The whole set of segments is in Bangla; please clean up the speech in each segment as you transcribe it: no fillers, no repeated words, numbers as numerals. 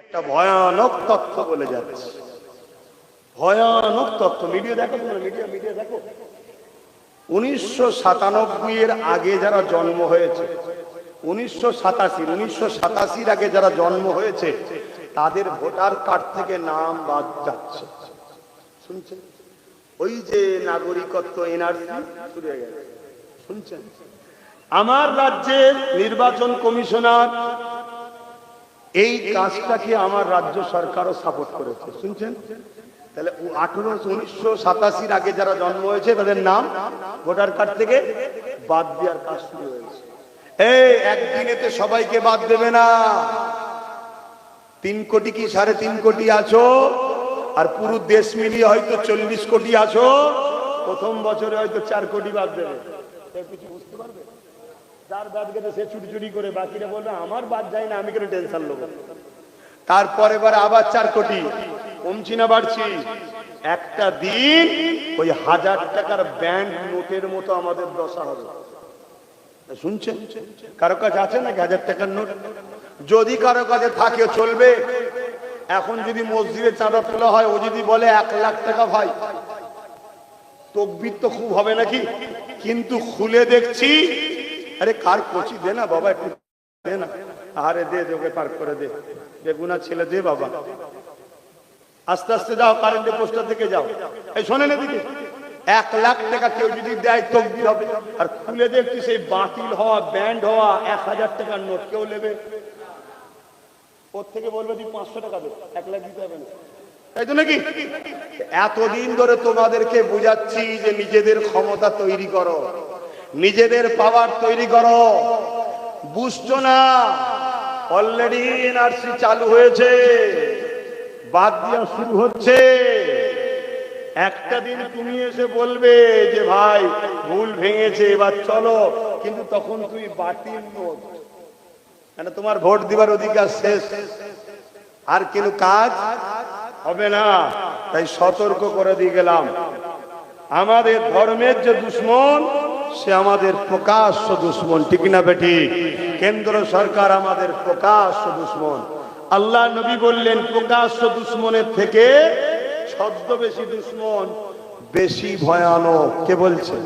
একটা ভয়ানক তথ্য বলে যাচ্ছে, ভয়ানক তথ্য। মিডিয়া দেখো, তোমরা মিডিয়া দেখো। 1997 এর আগে যারা জন্ম হয়েছে, 1987 আগে যারা জন্ম হয়েছে, তাদের ভোটার কার্ড থেকে নাম বাদ যাচ্ছে। শুনছেন? ওই যে নাগরিকত্ব এনআরসি শুরু হয়ে গেছে, শুনছেন? আমার রাজ্যের নির্বাচন কমিশনার এই কাজটাকে আমার রাজ্য সরকারও সাপোর্ট করেছে, শুনছেন? তাহলে 1987 আগে যারা জন্ম হয়েছে তাদের নাম ভোটার কার্ড থেকে বাদ দেওয়ার কাজ শুরু হয়েছে। এই একদিনেতে সবাইকে বাদ দেবে না। 3 কোটি কি 3.5 কোটি আছো, আর পুরো দেশ মিলিয়ে হয়তো 40 কোটি আছো, প্রথম বছরে হয়তো 4 কোটি বাদ দেবে। কিছু বুঝতে পারবে? যার বাদ গেছে সে চুরি করে, বাকিরা বলবে আমার বাদ যায় না, আমি কেন টেনশন নেব। তারপরে আবার 4 কোটি, কমছি না বাড়ছি? একটা দিন ওই 1000 টাকার ব্যাংক নোটের মতো আমাদের দশা হবে। শুনছেন? কারো কাছে আছে নাকি 1000 টাকার নোট? যদি কারো কাছে থাকে চলবে। এখন যদি মসজিদে চাঁদা তোলা হয়, ও যদি বলে 1 লাখ টাকা, ভাই তকবীর তো খুব হবে নাকি? কিন্তু খুলে দেখছি, আরে কার কচি দে না বাবা, একটু দে না, আরে দে, ওকে পার করে দে, বেগুনা ছেলে দে বাবা, আস্তে আস্তে যাও, কারেন্টের পোস্টার থেকে যাও। এই শোনেন এদিকে, 1 লাখ টাকা কেউ যদি দেয় তকবীর হবে। আর খুলে দেখছি সেই বাতিল হওয়া, ব্যান্ড হওয়া 1000 টাকার নোট কেউ নেবে? ওর থেকে বলবে তুই 500 টাকা দে, 1 লাখ দিতে হবে না, তাই তো নাকি? এতদিন ধরে তোমাদেরকে বুঝাচ্ছি যে নিজেদের ক্ষমতা তৈরি করো, নিজেদের পাওয়ার তৈরি করো, বুঝছো না? অলরেডি এনআরসি চালু হয়েছে, বাদ দেওয়া শুরু হচ্ছে। একটা দিন তুমি এসে বলবে যে ভাই ভুল ভেঙেছে, এবার চলো, কিন্তু তখন তুই বাতিল নোট, মানে তোমার ভোট দিবার অধিকার শেষ, আর কিন্তু কাজ হবে না। তাই সতর্ক করে দিয়ে গেলাম, আমাদের ধর্মের যে দুশ্মন সে আমাদের প্রকাশ্য দুশ্মন, ঠিক না বেটি? কেন্দ্র সরকার আমাদের প্রকাশ্য দুশ্মন। আল্লাহ নবী বললেন প্রকাশ্য দুশ্মনের থেকে ছদ্মবেশী দুশ্মন বেশি ভয়ানক। কে বলছে?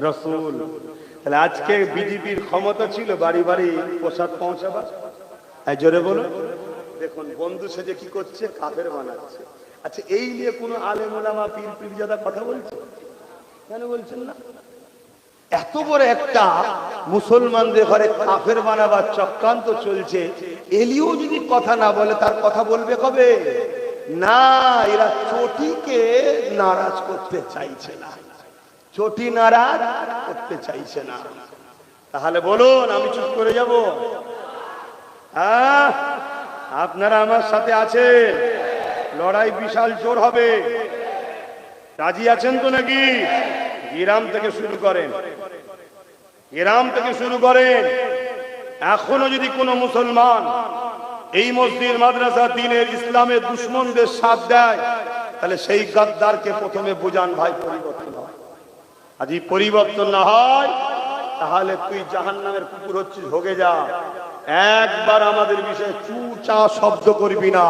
রাসূল। তাহলে আজকে বিজেপির ক্ষমতা ছিল বাড়ি বাড়ি প্রসাদ পৌঁছাবার। জোরে বলো। দেখুন বন্ধু সেজে কি করছে, কাফের বানাচ্ছে। আচ্ছা, এই নিয়ে কোন আলেম ওলামা পীর পীরজাদা কথা বলছে? কেন বলছেন না? এত বড় একটা মুসলমানদের ঘরে কাফের বানাবার চক্রান্ত চলছে, এলিও যদি কথা না বলে তার কথা বলবে কবে? না, এরা চটিকে নারাজ করতে চাইছে না, চটি নারাজ করতে চাইছে না। তাহলে বলুন, আমি চুপ করে যাব? আপনারা আমার সাথে আছেন? লড়াই বিশাল জোর হবে, রাজি আছেন তো নাকি? গ্রাম থেকে শুরু করেন, গ্রাম থেকে শুরু করেন। এখনো যদি কোনো মুসলমান এই মসজিদ, মাদ্রাসা, দ্বীনের, ইসলামের দুশ্মনদের সাথ দেয়, তাহলে সেই গাদ্দারকে প্রথমে বুঝান, ভাই পরিবর্তন হয়। আজ এই পরিবর্তন না হয়, তাহলে তুই জাহান্নামের কুকুর হচ্ছিস, ভোগে যা। একবার আমাদের বিষয়ে চু চা শব্দ করবি না,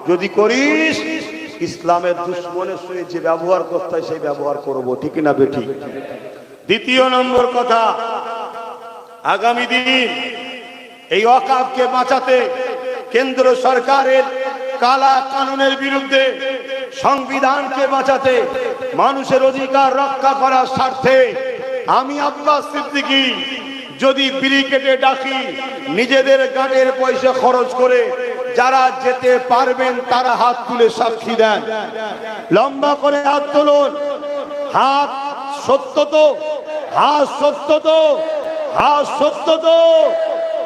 যদি করিস ইসলামের দুশ্মনের সঙ্গে যে ব্যবহার করতে হয় সেই ব্যবহার করবো, ঠিক না বেঠিক? দ্বিতীয় নম্বর কথা, আগামী দিন এই ওয়াকফকে বাঁচাতে, কেন্দ্র সরকারের কালা কানুনের বিরুদ্ধে, সংবিধানকে বাঁচাতে, মানুষের অধিকার রক্ষা করার স্বার্থে আমি আব্বাস সিদ্দিকী যদি ব্রিগেডে ডাকি, নিজেদের গাড়ির পয়সা খরচ করে যারা যেতে পারবেন তারা হাত তুলে সাক্ষী দেন। লম্বা করে হাত তুলুন। হাত সত্য তো? হাত সত্য তো? হাত সত্য তো?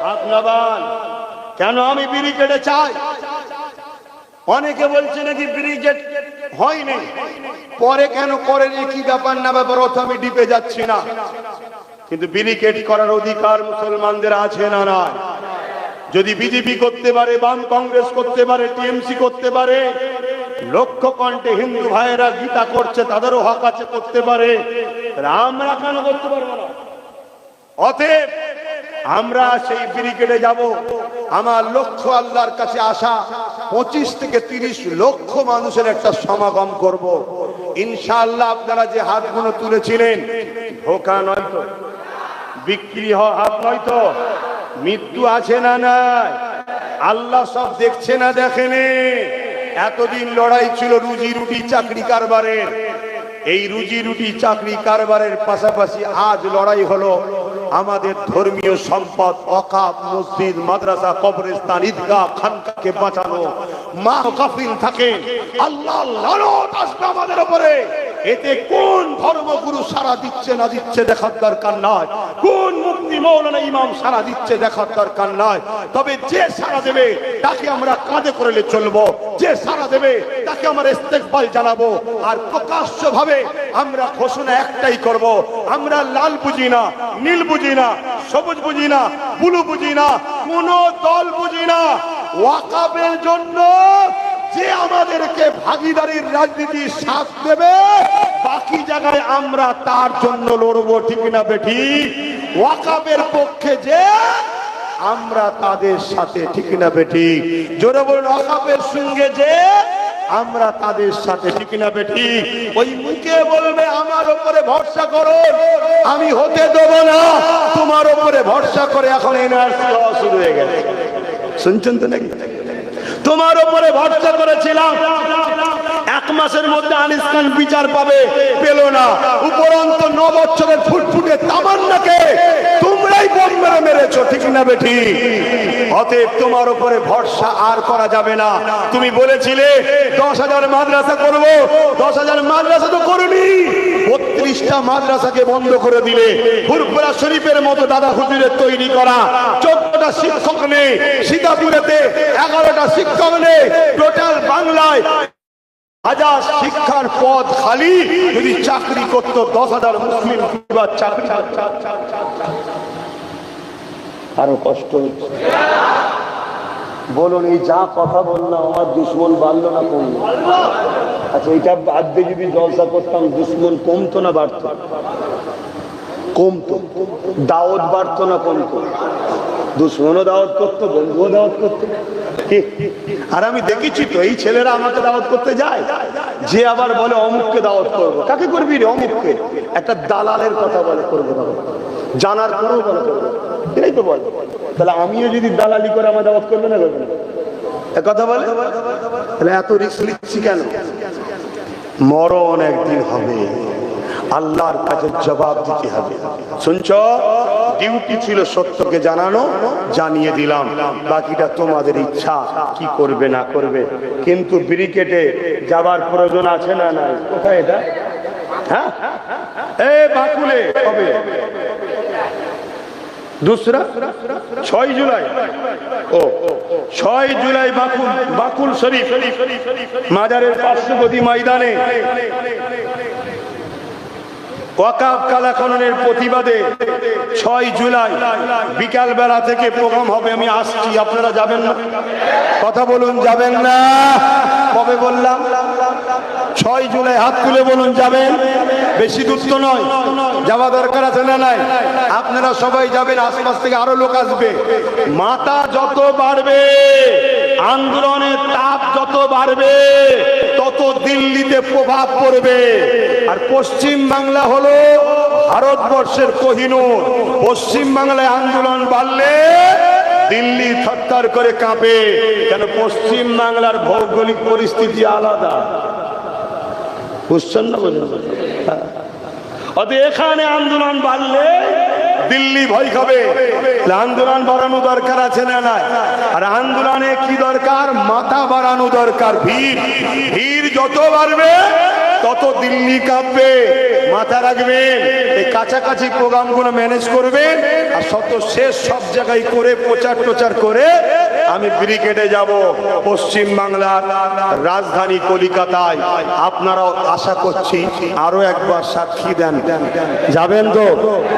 হাত নামান। কেন আমি ব্রিগেডে চাই? অনেকে বলছে নাকি ব্রিগেড হয়নি, পরে কেন করেনি, কি ব্যাপার না ব্যাপার, অত আমি ডিপে যাচ্ছি না। কিন্তু ব্রিগেড করার অধিকার মুসলমানদের আছে না না? যদি বিজেপি করতে পারে, বাম কংগ্রেস করতে পারে, টিএমসি করতে পারে, লক্ষ কণ্ঠে হিন্দু ভাইয়েরা গীতা করছে, তাদেরও হক আছে করতে পারে, আমরা কেন করতে পারবো না? অতএব আমরা সেই ব্রিগেডে যাব, আমার লক্ষ্য আল্লাহর কাছে আসা 25 থেকে 30 লক্ষ মানুষের একটা সমাগম করব ইনশাআল্লাহ। আপনারা যে হাতগুলো তুলেছিলেন ধোঁকা নয় তো, বিক্রি হওয়া হাত নয় তো, মৃত্যু আছে না নাই? আল্লাহ সব দেখছে না দেখেনি? এতদিন লড়াই ছিল রুজি রুটি চাকরি কারবারের, এই রুজি রুটি চাকরি কারবারের পাশাপাশি আজ লড়াই হলো আমাদের ধর্মীয় সম্পদ, ওয়াকাফ, মসজিদ, মাদ্রাসা, কবরস্থান, ঈদগাহ, খানকাকে বাঁচানো। মা গাফিল থাকেন, আল্লাহ লানত আসবে আমাদের উপরে। এতে কোন ধর্মগুরু সারা দিচ্ছে না দিচ্ছে দেখার দরকার নয়, কোন মুফতি মৌলানা ইমাম সারা দিচ্ছে দেখার দরকার নয়। তবে যে সারা দেবে তাকে আমরা কাঁধে করে চলবো, যে সারা দেবে তাকে আমরা ইস্তেকবাল জানাবো। আর প্রকাশ্য ভাবে আমরা ঘোষণা একটাই করব, আমরা লাল বুঝি না, নীল বুঝি না, সবুজ বুঝি না, ব্লু বুঝি না, কোন দল বুঝি না। ওয়াকাফের জন্য যে আমাদেরকে ভাগীদারির রাজনীতি সাথ দেবে, বাকি জায়গায় আমরা তার জন্য লড়বো, ঠিক না বেঠি? ওয়াকাফের পক্ষে যে আমরা তাদের সাথে, ঠিক না বেঠি? জোরে বলুন, ওয়াকাফের সঙ্গে যে আমরা তাদের সাথে, ঠিক না বেঠি? ওই মুখে বলবে আমার উপরে ভরসা করো, আমি হতে দেব না, তোমার উপরে ভরসা করে এখন এনআরসি হওয়া শুরু হয়ে গেছে। শুনছেন তো নাকি? তোমার উপরে ভরসা করেছিলাম, 1 মাসের মধ্যে আনিস খান বিচার পাবে, পেল না। উপরন্ত 9 বছরের ফুটফুটে তামান্নাকে তোমরাই বোম মেরে মেরেছো, ঠিক না বেঠি? অতএব তোমার উপরে ভরসা আর করা যাবে না। তুমি বলেছিলে 10,000 মাদ্রাসা করব, 10,000 মাদ্রাসা তো করনি, 32টা মাদ্রাসাকে বন্ধ করে দিলে। ফুরফুরা শরীফের মতো দাদা হুজুরের তৈরি করা 14টা শিক্ষক নেই, সীতাপুরেতে 11টা শিক্ষক নেই, টোটাল বাংলায় 1000 শিক্ষার পদ খালি। যদি চাকরি করত 10,000 মুসলিম চাকরি, আরো কষ্ট হচ্ছে। বলুন, এই যা কথা বললাম আমার দুশ্মন বাড়লো না কমলো? আচ্ছা, এটা বাদ দিয়ে যদি জলসা করতাম দুশ্মন কমতো না বাড়তো? কমতো। দাওয়াত বাড়তো না কমতো? দুশ্মনও দাওয়াত করতো, বন্ধুও দাওয়াত করতো। আর আমি দেখেছি তো, এই ছেলেরা আমাকে দাওয়াত করতে যায়, যে আবার বলে অমুককে দাওয়াত করবো। কাকে করবি রে? অমুককে। একটা দালালের কথা বলে করবো, জানার পরেও বলে করবো, এটাই তো বলে। তাহলে আমিও যদি দালালি করে আমার দাওয়াত করবে না, করবে না? কথা বলে। তাহলে এত রিস্ক নিচ্ছি কেন? মরণ একদিন হবে, আল্লাহর কাছে জবাব দিতে হবে। শুনছ, ডিউটি ছিল সত্যকে জানানো, জানিয়ে দিলাম, বাকিটা তোমাদের ইচ্ছা, কি করবে না করবে। কিন্তু ব্রিকেটে যাবার প্রয়োজন আছে না নাই? কোথায় এটা? হ্যাঁ, এই বাকুলে হবে দুসরা 6 জুলাই। ও 6 জুলাই বাকুল শরীফ মাজারের পার্শ্ববর্তী ময়দানে ওয়াকাফ কালাকানুনের প্রতিবাদে 6 জুলাই বিকাল বেলা থেকে প্রোগ্রাম হবে। আমি আসছি, আপনারা যাবেন না? কথা বলুন, যাবেন না? কবে বললাম? 6 জুলাই। হাত তুলে বলুন যাবেন। বেশি দূর তো নয়, যাওয়া দরকার আছে না নাই? আপনারা সবাই যাবেন, আশপাশ থেকে আরো লোক আসবে। মাথা যত বাড়বে, আন্দোলনের তাপ যত বাড়বে, তত দিল্লিতে প্রভাব পড়বে। আর পশ্চিম বাংলা হলো ভারতবর্ষের কোহিনূর। পশ্চিম বাংলায় আন্দোলন বাড়লে দিল্লি থরথর করে কাঁপে। কেন? পশ্চিম বাংলার ভৌগোলিক পরিস্থিতি আলাদা। বুঝছেন না? অতএব এখানে আন্দোলন বাড়লে দিল্লি ভয় খাবে। আন্দোলন বাড়ানো দরকার আছে না নাই? আর আন্দোলনে কি দরকার? মাথা বাড়ানো দরকার। ভিড় যত বাড়বে তত দিল্লি কাঁপবে। মাথা রাখবেন, এই কাছাকাছি প্রোগ্রামগুলো ম্যানেজ করবেন, আর শত শেষ সব জায়গায় করে প্রচার টোচার করে আমি ব্রিগেডে যাব পশ্চিম বাংলার রাজধানী কলিকাতায়। আপনারাও আশা করছি আরো একবার সাক্ষী দেন, যাবেন তো?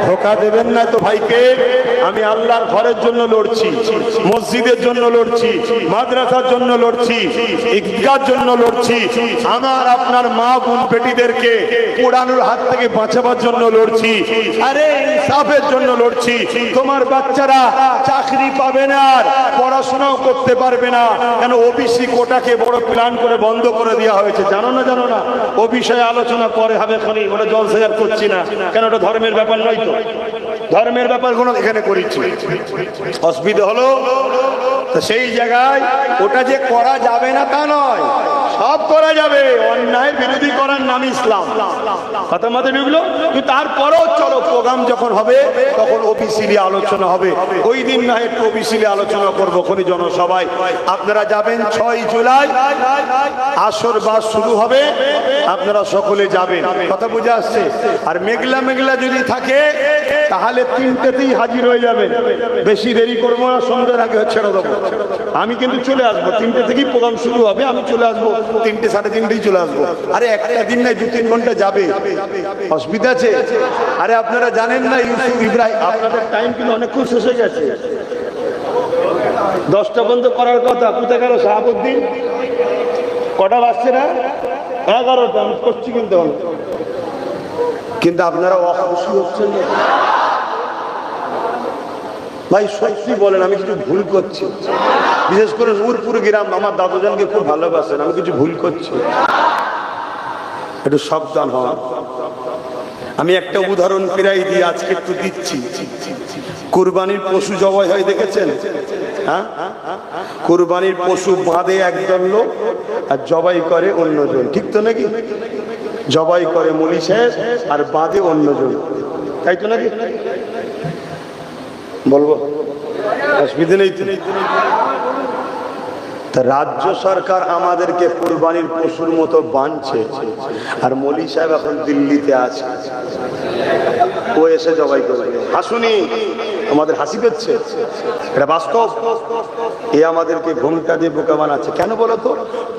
ধোকা দেবেন না তো ভাইকে। আমি আল্লাহর ঘরের জন্য লড়ছি, মসজিদের জন্য লড়ছি, মাদ্রাসার জন্য লড়ছি, ঈদগাহর জন্য লড়ছি, আমার আপনার মা বোন বেটিদেরকে পোড়ানোর হাত থেকে বাঁচাবার জন্য লড়ছি, আরে ইনসাফের জন্য লড়ছি। তোমার বাচ্চারা চাকরি পাবে না, আর পড়াশোনাও করতে পারবে না, কেন ওবিসি কোটাকে বড় প্ল্যান করে বন্ধ করে দেওয়া হয়েছে, জানো না? জানো না? ও বিষয়ে আলোচনা পরে হবে, এখনই ওটা জলসাজার করছি না, কেন ওটা ধর্মের ব্যাপার নয় তো। ধর্মের ব্যাপার কোনো এখানে করেছি, অসুবিধা হলো তো সেই জায়গায়। ওটা যে করা যাবে না তা নয়, সব করা যাবে। অন্যায় বিরোধী করার নাম ইসলাম, কথা মাথায় ঢুকলো। কিন্তু তারপরেও চলো, প্রোগ্রাম যখন হবে তখন ওবিসি নিয়ে আলোচনা হবে। ওই দিন না একটু ওবিসি নিয়ে আলোচনা করবো খনি জনসভায়। আপনারা যাবেন 6 জুলাই, আসর বাস শুরু হবে, আপনারা সকলে যাবেন, কথা বুঝে আসছে। আর মেঘলা মেঘলা যদি থাকে তাহলে 3টেতেই হাজির হয়ে যাবেন, বেশি দেরি করবো না, সন্ধ্যার আগে ছেড়ে দেবো। আমি কিন্তু চলে আসবো, 3টে থেকেই প্রোগ্রাম শুরু হবে, আমি চলে আসবো 3টে সাড়ে 3টেই চলে আসবো। আরে একটা দিন নাই, 2-3 ঘন্টা যাবে, অসুবিধা আছে? আরে আপনারা জানেন না ইউসুফ ইব্রাহিম, আপনাদের টাইম কিন্তু অনেকক্ষণ শেষ হয়ে গেছে, 10টা বন্ধ করার কথা। কোথায় গেল শাহাবুদ্দিন? কটা বাজছে না? 11টা। আমি করছি কিন্তু আপনারা অখুশি হচ্ছেন না ভাই, সত্যি বলেন আমি কিছু ভুল করছি? বিশেষ করে নূরপুর গ্রাম আমার দাদুজানকে খুব ভালোবাসেন, আমি কিছু ভুল করছি? একটু সাবধান হন। আমি একটা উদাহরণ প্রায় দিয়ে আজকে একটু দিচ্ছি। কুরবানির পশু জবাই হয় দেখেছেন? হ্যাঁ, কুরবানির পশু বাঁধে একজন লোক আর জবাই করে অন্যজন, ঠিক তো নাকি? জবাই করে মলি সাহেব আর বাঁধে অন্যজন, তাই তো নাকি? বলবো, অসুবিধা নেই তো? তা রাজ্য সরকার আমাদেরকে কুরবানির পশুর মতো বাঁধছে, আর মলি সাহেব এখন দিল্লিতে আছে, ও এসে জবাই করবে। হাসুনি, আমাদের হাসি পেচ্ছে, এটা বাস্তব। এ আমাদেরকে ঘুমটা দিয়ে বোকা বানাচ্ছে। কেন বলো তো?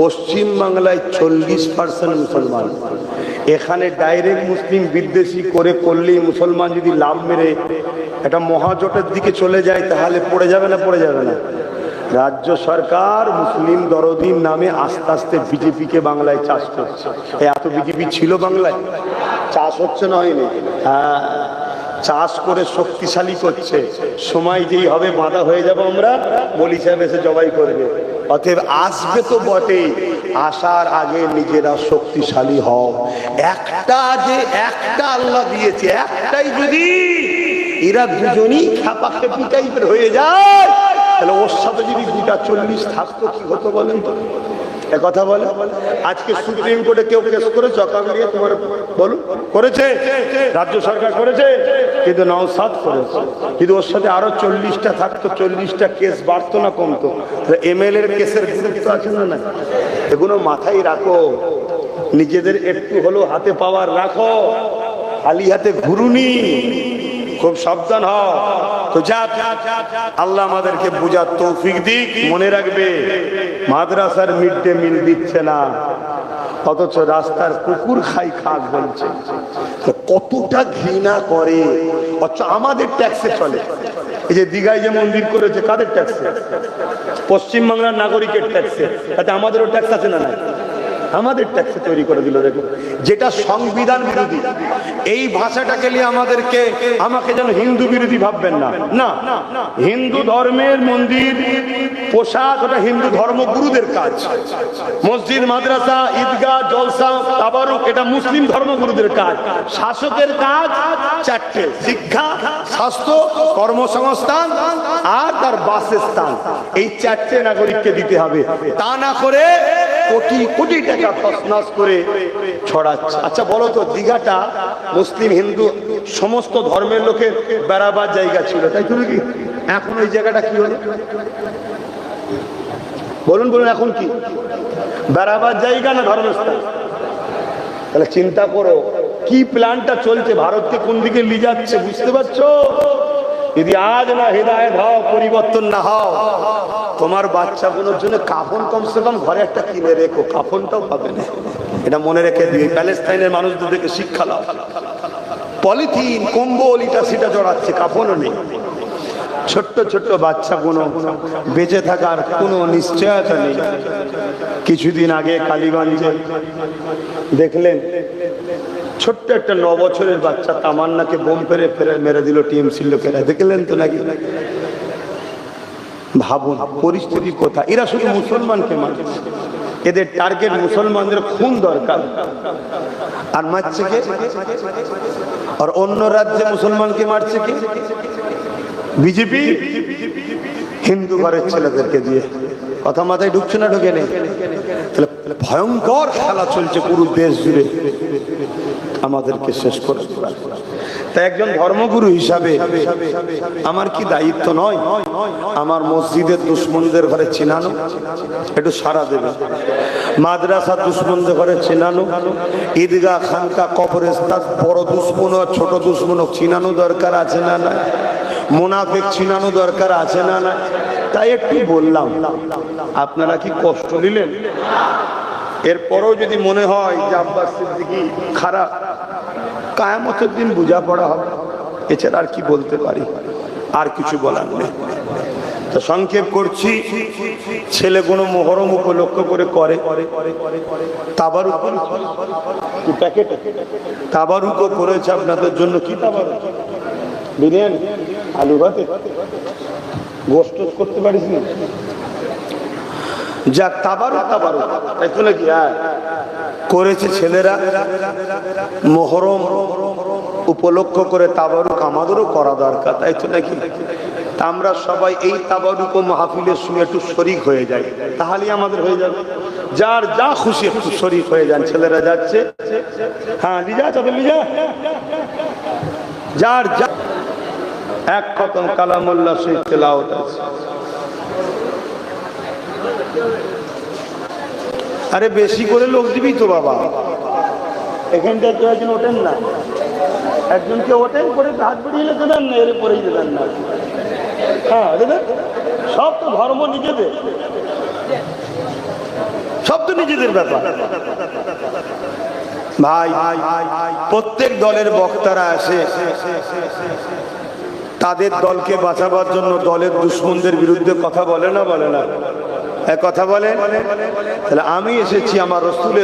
পশ্চিম বাংলায় 40% মুসলমান, এখানে ডাইরেক্ট মুসলিম বিদ্বেষী করলেই মুসলমান যদি লাভ মেরে একটা মহাজোটের দিকে চলে যায় তাহলে পড়ে যাবে না? পড়ে যাবে না? রাজ্য সরকার মুসলিম দরদির নামে আস্তে আস্তে বিজেপিকে বাংলায় চাষ করছে। এত বিজেপি ছিল বাংলায়, চাষ হচ্ছে না, হয়নি? হ্যাঁ, চাষ করে শক্তিশালী করছে। সময় যেই হবে বাঁধা হয়ে যাবো আমরা, মলি সাহেব এসে জবাই করবে। অতএব আসবে তো বটেই, আসার আগে নিজেরা শক্তিশালী হও। একটা আল্লাহ দিয়েছে, একটাই যদি এরা দুজনই খেপাখেপি টাইপের হয়ে যায়, তাহলে ওর সাথে যদি 2টা 40 থাকতো কি হতো বলেন তো? কথা বলে আজকে সুপ্রিম কোর্টে কেউ কেস করে চকামিয়ে তোমার বলুন করেছে, রাজ্য সরকার করেছে, কিন্তু নওশাদ করেছে। কিন্তু ওর সাথে আরো 40টা থাকতো, 40টা কেস বাড়তো না কমতো? এমএলএ এর কেসের গুরুত্ব আছে না? না, এগুলো মাথায় রাখো, নিজেদের একটু হলেও হাতে পাওয়ার রাখো, খালি হাতে ঘুরুনি, খুব সাবধান হও। তো যাক, আল্লাহ আমাদেরকে বুঝার তৌফিক দিক। মনে রাখবে, মাদ্রাসার মিড ডে মিল দিচ্ছে না, অথচ রাস্তার কুকুর খাই খাক বলছে। কতটা ঘৃণা করে, অথচ আমাদের ট্যাক্সে চলে। এই যে দীঘায় যে মন্দির করেছে, কাদের ট্যাক্সে? পশ্চিমবাংলার নাগরিকের ট্যাক্সে। তাতে আমাদেরও ট্যাক্স আছে না? না, আমাদের ট্যাক্সে তৈরি করে দিল। দেখো, যেটা সংবিধান বিরোধী। এই ভাষাটাকে নিয়ে আমাকে যেন হিন্দু বিরোধী ভাববেন না। না, হিন্দু ধর্মের মন্দির পোশাক ওটা হিন্দু ধর্মগুরুদের কাজ। মসজিদ, মাদ্রাসা, ঈদগাহ, জলসা, তাবারুক এটা মুসলিম ধর্মগুরুদের কাজ। শাসকের কাজ 4টে: শিক্ষা, স্বাস্থ্য, কর্মসংস্থান আর তার বাসস্থান। এই 4টে নাগরিককে দিতে হবে। তা না করে কোটি কোটি টাকা তছনছ করে ছড়াচ্ছে। আচ্ছা বলো তো, দীঘাটা মুসলিম হিন্দু সমস্ত ধর্মের লোকের বেড়াবার জায়গা ছিল, তাই তো নাকি? এখন ওই জায়গাটা কি হলো বলুন? এখন কি বেড়াবার জায়গা না ধর্মস্থান? তাহলে চিন্তা করো কি প্ল্যানটা চলছে, ভারতকে কোন দিকে নিয়ে যাচ্ছে, বুঝতে পারছো? যদি আজ না হেদায়েত হও, পরিবর্তন না হও, তোমার বাচ্চাগুলোর জন্য কাফন কমসে কম ঘরে একটা কিনে রেখো, কাফনটাও পাবে না। এটা মনে রেখে দিয়ে প্যালেস্তাইনের মানুষদেরকে শিক্ষা দাও। পলিথিন, কম্বল, ইটা সেটা জড়াচ্ছে, কাফনও নেই। ছোট্ট ছোট্ট বাচ্চাগুলো বেঁচে থাকার কোনো নিশ্চয়তা নেই। কিছুদিন আগে কালীগঞ্জে দেখলেন ছোট্ট একটা 9 বছরের বাচ্চা তামান্নাকে বোম ফেরে মেরে দিল টিএমসির লোকেরা, দেখলেন তো নাকি? ভাবুন পরিস্থিতি কোথায়। এরা শুধু মুসলমানকে মারছে, এদের টার্গেট মুসলমানদের খুন দরকার, আর মারছে কে? আর অন্য রাজ্যে মুসলমানকে মারছে কে? বিজেপি হিন্দু ঘরের ছেলেদেরকে দিয়ে। কথা মাথায় ঢুকছে না? ঢুকে নেই? তাহলে ভয়ঙ্কর খেলা চলছে পুরো দেশ জুড়ে আমাদেরকে শেষ করে। তাই একজন ধর্মগুরু হিসাবে আমার কি দায়িত্ব নয় আমার মসজিদের দুশ্মনদের ঘরে চিনানো? একটু সারা দেবে। মাদ্রাসা দুশ্মনদের ঘরে চিনানো, ঈদগাহ, খানকা, কবরস্থান, বড় দুশ্মন আর ছোট দুশ্মন চিনানো দরকার আছে না না? মুনাফিক চিনানো দরকার আছে না না? তাই একটু বললাম, আপনারা কি কষ্ট নিলেন? এরপরও যদি মনে হয় যে আব্বাস সিদ্দিকী খারাপ, কিয়ামতের দিন বোঝাপড়া হবে। এছাড়া আর কি বলতে পারি? আর কিছু বলার নেই। তো সংক্ষেপ করছি, ছেলেগুলো মুহররম উপলক্ষ করে তাবারুক কি প্যাকেট তাবারুকও করেছে আপনাদের জন্য। কি তাবারুক? বিরিয়ানি, আলু ভাতে, গোশত করতে পারিস না? যাক, তাবারুক তাই তো নাকি? হ্যাঁ, করেছে ছেলেরা মুহররম উপলক্ষ করে তাবারুক। আমাদেরও করা দরকার, তাই তো নাকি? তা আমরা সবাই এই তাবারুক ও মাহফিলের সঙ্গে একটু শরীক হয়ে যাই, তাহলেই আমাদের হয়ে যাবে। যার যা খুশি একটু শরীক হয়ে যান। ছেলেরা যাচ্ছে, হ্যাঁ লিজা, চাদর লিজা, যার যা এক খতম কালামুল্লাহ সেই তেলাওয়াত আছে। আরে বেশি করে লোক দিবি তো বাবা, এখানটা তো একজন ওঠেন না, একজনকে ওঠেন করে হাত বেরিয়ে যেতে দেন না, এর পরেই দেন না। হ্যাঁ দেবেন, সব তো ধর্ম নিজেদের, সব তো নিজেদের ব্যাপার। ভাই, প্রত্যেক দলের বক্তারা আসে, তাদের দলকে বাঁচাবার জন্য দলের দুশ্মনদের বিরুদ্ধে কথা বলে না? বলে না? কথা বলে। তাহলে আমি এসেছি আমার রাসূলের